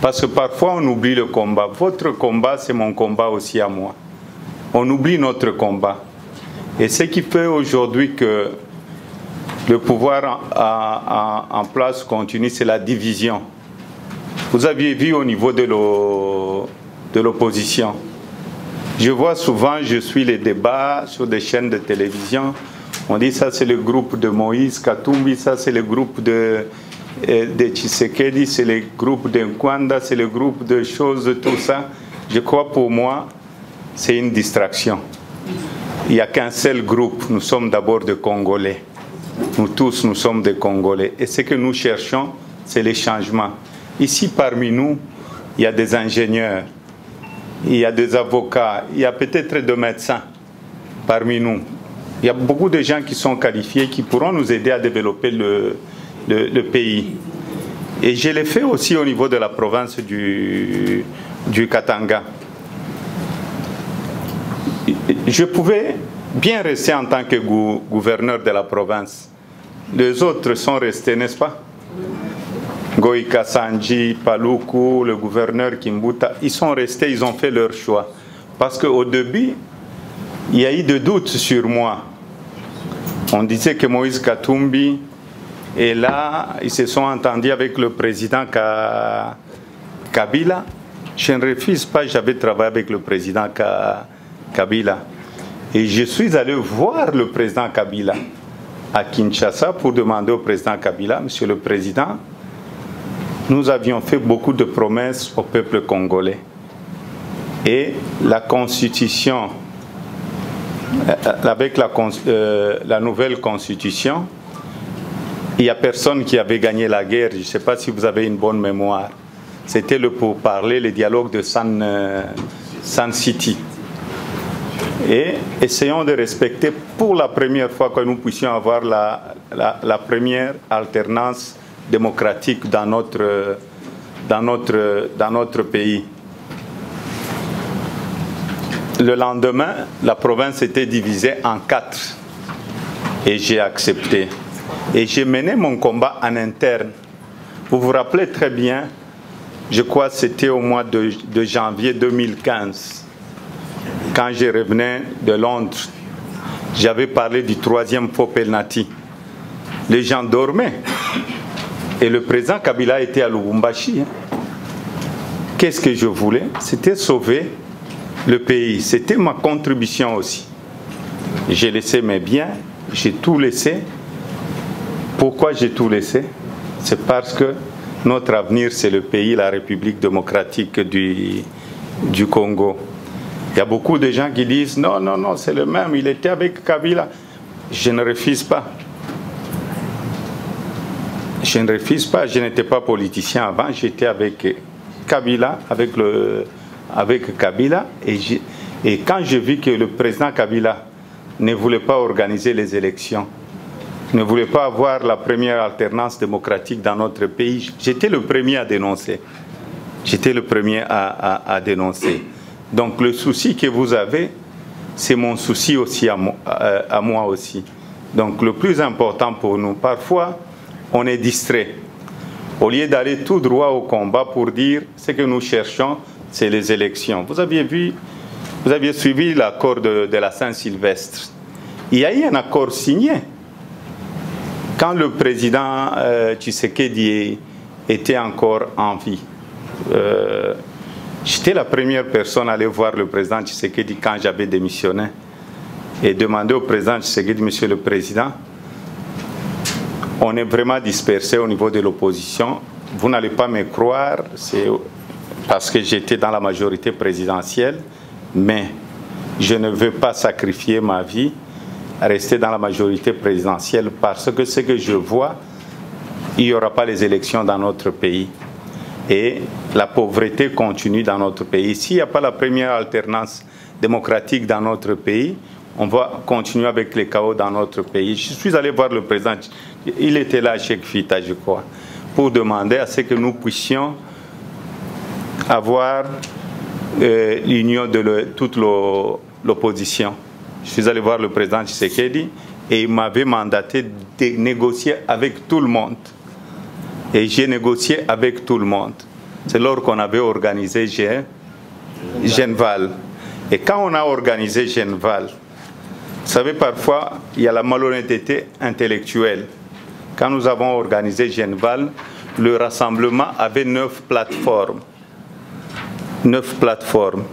Parce que parfois on oublie le combat. Votre combat, c'est mon combat aussi à moi. On oublie notre combat. Et ce qui fait aujourd'hui que le pouvoir en place continue, c'est la division. Vous aviez vu au niveau de l'opposition. Je vois souvent, je suis les débats sur des chaînes de télévision. On dit ça c'est le groupe de Moïse Katumbi, ça c'est le groupe de Tshisekedi, c'est le groupe de Nkwanda, c'est le groupe de choses, tout ça. Je crois pour moi, c'est une distraction. Il n'y a qu'un seul groupe, nous sommes d'abord des Congolais. Nous tous, nous sommes des Congolais. Et ce que nous cherchons, c'est les changements. Ici, parmi nous, il y a des ingénieurs, il y a des avocats, il y a peut-être des médecins parmi nous. Il y a beaucoup de gens qui sont qualifiés, qui pourront nous aider à développer le pays. Et je l'ai fait aussi au niveau de la province du Katanga. Je pouvais bien rester en tant que gouverneur de la province. Les autres sont restés, n'est-ce pas? Goïka Sanji, Paluku, le gouverneur Kimbuta, ils sont restés, ils ont fait leur choix. Parce qu'au début, il y a eu des doutes sur moi. On disait que Moïse Katumbi, et là, ils se sont entendus avec le président Kabila. Je ne refuse pas, j'avais travaillé avec le président Kabila. Et je suis allé voir le président Kabila à Kinshasa pour demander au président Kabila, Monsieur le Président, nous avions fait beaucoup de promesses au peuple congolais. Et la Constitution, avec la nouvelle Constitution, il n'y a personne qui avait gagné la guerre. Je ne sais pas si vous avez une bonne mémoire. C'était le pourparler, le dialogue de Sun City. Et essayons de respecter pour la première fois que nous puissions avoir la première alternance démocratique dans notre pays. Le lendemain, la province était divisée en 4 et j'ai accepté. Et j'ai mené mon combat en interne. Vous vous rappelez très bien, je crois que c'était au mois de janvier 2015, quand je revenais de Londres, j'avais parlé du 3e faux penalty. Les gens dormaient. Et le président Kabila était à Lubumbashi. Qu'est-ce que je voulais? C'était sauver le pays. C'était ma contribution aussi. J'ai laissé mes biens, j'ai tout laissé. Pourquoi j'ai tout laissé? C'est parce que notre avenir, c'est le pays, la République démocratique du Congo. Il y a beaucoup de gens qui disent non, non, non, c'est le même, il était avec Kabila. Je ne refuse pas. Je ne refuse pas, je n'étais pas politicien avant, j'étais avec Kabila, avec Kabila. Et quand j'ai vu que le président Kabila ne voulait pas organiser les élections, ne voulait pas avoir la première alternance démocratique dans notre pays, j'étais le premier à dénoncer. J'étais le premier à dénoncer. Donc le souci que vous avez, c'est mon souci aussi à moi aussi. Donc le plus important pour nous, parfois, on est distrait. Au lieu d'aller tout droit au combat pour dire ce que nous cherchons, c'est les élections. Vous aviez suivi l'accord de la Saint-Sylvestre. Il y a eu un accord signé. Quand le président Tshisekedi était encore en vie, j'étais la première personne à aller voir le président Tshisekedi quand j'avais démissionné et demander au président Tshisekedi, Monsieur le Président, on est vraiment dispersé au niveau de l'opposition. Vous n'allez pas me croire, c'est parce que j'étais dans la majorité présidentielle, mais je ne veux pas sacrifier ma vie à rester dans la majorité présidentielle parce que ce que je vois, il n'y aura pas les élections dans notre pays. Et la pauvreté continue dans notre pays. S'il n'y a pas la première alternance démocratique dans notre pays, on va continuer avec les chaos dans notre pays. Je suis allé voir le président, il était là à Cheikh Fita, je crois, pour demander à ce que nous puissions avoir l'union de toute l'opposition. Je suis allé voir le président Tshisekedi et il m'avait mandaté de négocier avec tout le monde. Et j'ai négocié avec tout le monde. c'est lors qu'on avait organisé Genval. Et quand on a organisé Genval, vous savez, parfois, il y a la malhonnêteté intellectuelle. Quand nous avons organisé Genval, le rassemblement avait 9 plateformes. 9 plateformes.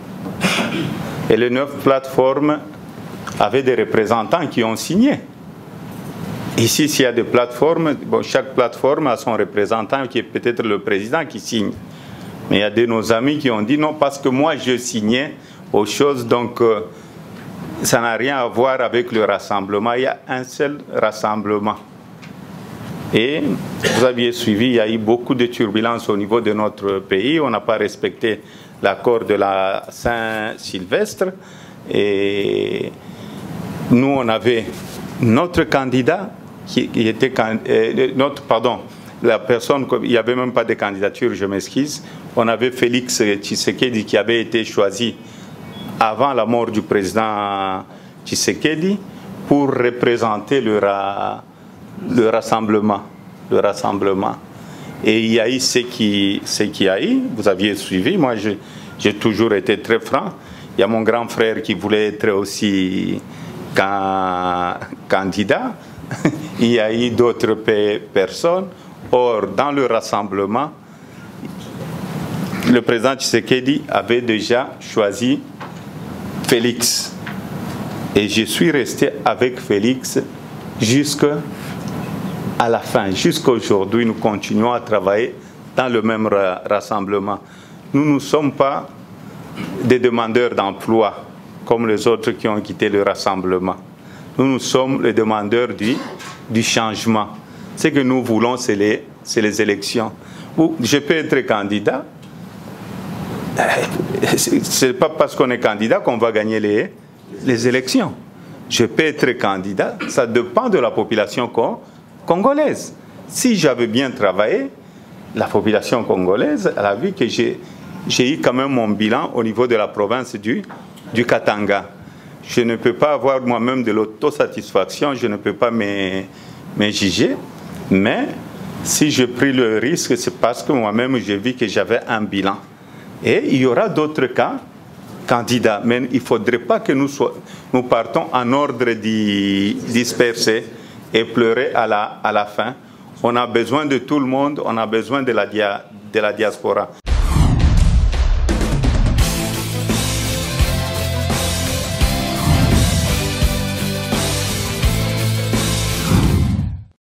Et les 9 plateformes avaient des représentants qui ont signé. Ici, s'il y a des plateformes, bon, chaque plateforme a son représentant qui est peut-être le président qui signe. Mais il y a de nos amis qui ont dit non, parce que moi je signais aux choses, donc ça n'a rien à voir avec le rassemblement. Il y a un seul rassemblement. Et vous aviez suivi, il y a eu beaucoup de turbulences au niveau de notre pays. On n'a pas respecté l'accord de la Saint-Sylvestre. Et nous, on avait notre candidat qui était... la personne, il n'y avait même pas de candidature, je m'excuse. On avait Félix Tshisekedi qui avait été choisi avant la mort du président Tshisekedi pour représenter le rassemblement. Et il y a eu ce qu'il y a eu, vous aviez suivi, moi j'ai toujours été très franc. Il y a mon grand frère qui voulait être aussi candidat. Il y a eu d'autres personnes. Or, dans le rassemblement, le président Tshisekedi avait déjà choisi Félix. Et je suis resté avec Félix jusqu'à la fin. Jusqu'à aujourd'hui, nous continuons à travailler dans le même rassemblement. Nous ne sommes pas des demandeurs d'emploi comme les autres qui ont quitté le rassemblement. Nous sommes les demandeurs du changement. Ce que nous voulons, c'est les élections. Je peux être candidat. Ce n'est pas parce qu'on est candidat qu'on va gagner les élections. Je peux être candidat. Ça dépend de la population congolaise. Si j'avais bien travaillé, la population congolaise, elle a vu que j'ai eu quand même mon bilan au niveau de la province du Katanga. Je ne peux pas avoir moi-même de l'autosatisfaction, je ne peux pas me juger. Mais si j'ai pris le risque, c'est parce que moi-même j'ai vu que j'avais un bilan. Et il y aura d'autres candidats. Mais il ne faudrait pas que nous partons en ordre dispersé et pleurer à la fin. On a besoin de tout le monde, on a besoin de la diaspora.